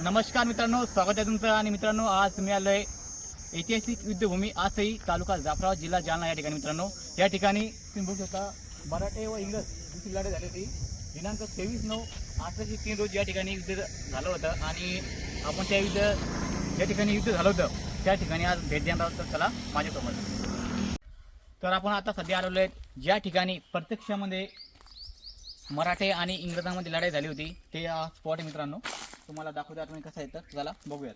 नमस्कार मित्रांनो, स्वागत आहे तुमचं. आणि मित्रांनो, आज मी आलो आहे ऐतिहासिक युद्धभूमी आसई, तालुका जाफराबाद, जिल्हा जालना या ठिकाणी. मित्रांनो, या ठिकाणी तुम्ही बघू शकता मराठे व इंग्रज दुसरी लढाई झाली होती. दिनांक 23/9/1803 रोजी या ठिकाणी युद्ध झालं होतं. आणि आपण त्या ज्या ठिकाणी युद्ध झालं होतं त्या ठिकाणी आज भेट देणार आहोत. तर चला माझ्यासोबत. तर आपण आता सध्या आलेलो आहेत ज्या ठिकाणी प्रत्यक्षामध्ये मराठे आणि इंग्रजांमध्ये लढाई झाली होती ते स्पॉट आहे. मित्रांनो, तुम्हाला दाखवतो तुम्ही कसं आहे. तर चला बघूयात.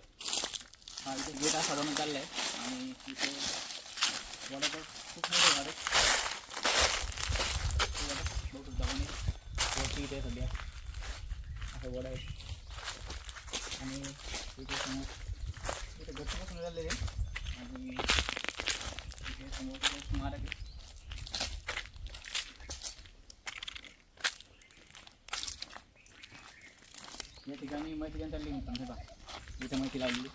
हा, इथे गेट असा बनवून चालला आहे आणि इथे वडाचं खूप मोठं झाड आहे. बघू शकता कोणी वरती इथे सध्या असं वडा आहे. आणि इथे समोर इथे गच्चीपासून झालेले आहे. आणि इथे समोर स्मारक आहे. या ठिकाणी माहिती देण्यात आली मित्रांनो. बघा, इथे माहिती लावलेली.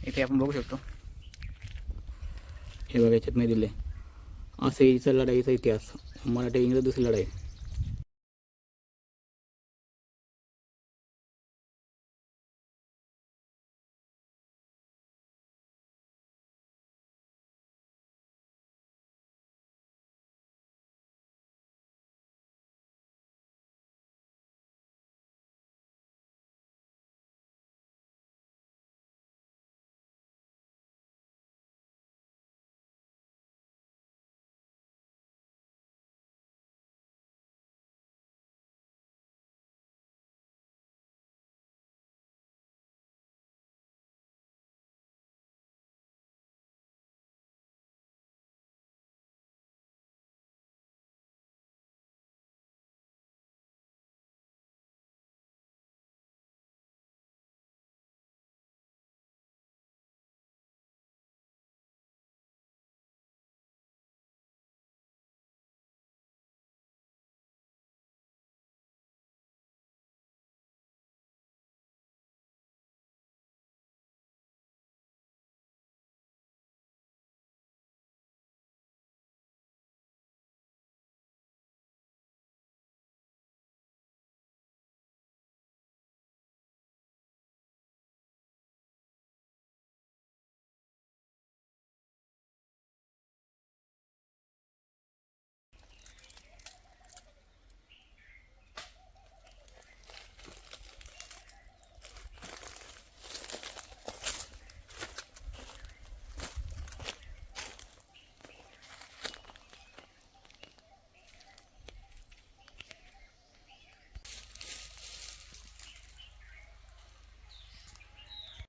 इथे आपण बघू शकतो. हे बघा, याच्यात माहिती दिले आसईचा लढाईचा इतिहास, मराठी इंग्रज दुसरी लढाई.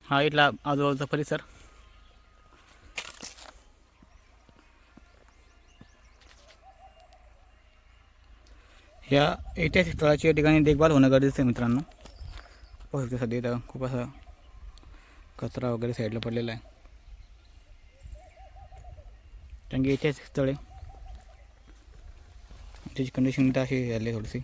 हा इथला आजूबाजूचा परिसर. या ऐतिहासिक स्थळाची या ठिकाणी देखभाल होणं गरजेचं आहे मित्रांनो. पाहू शकतो सध्या इथं खूप असा कचरा वगैरे साईडला पडलेला आहे. कारण की ऐतिहासिक स्थळ आहे, त्याची कंडिशन तर अशी झाली थोडीशी.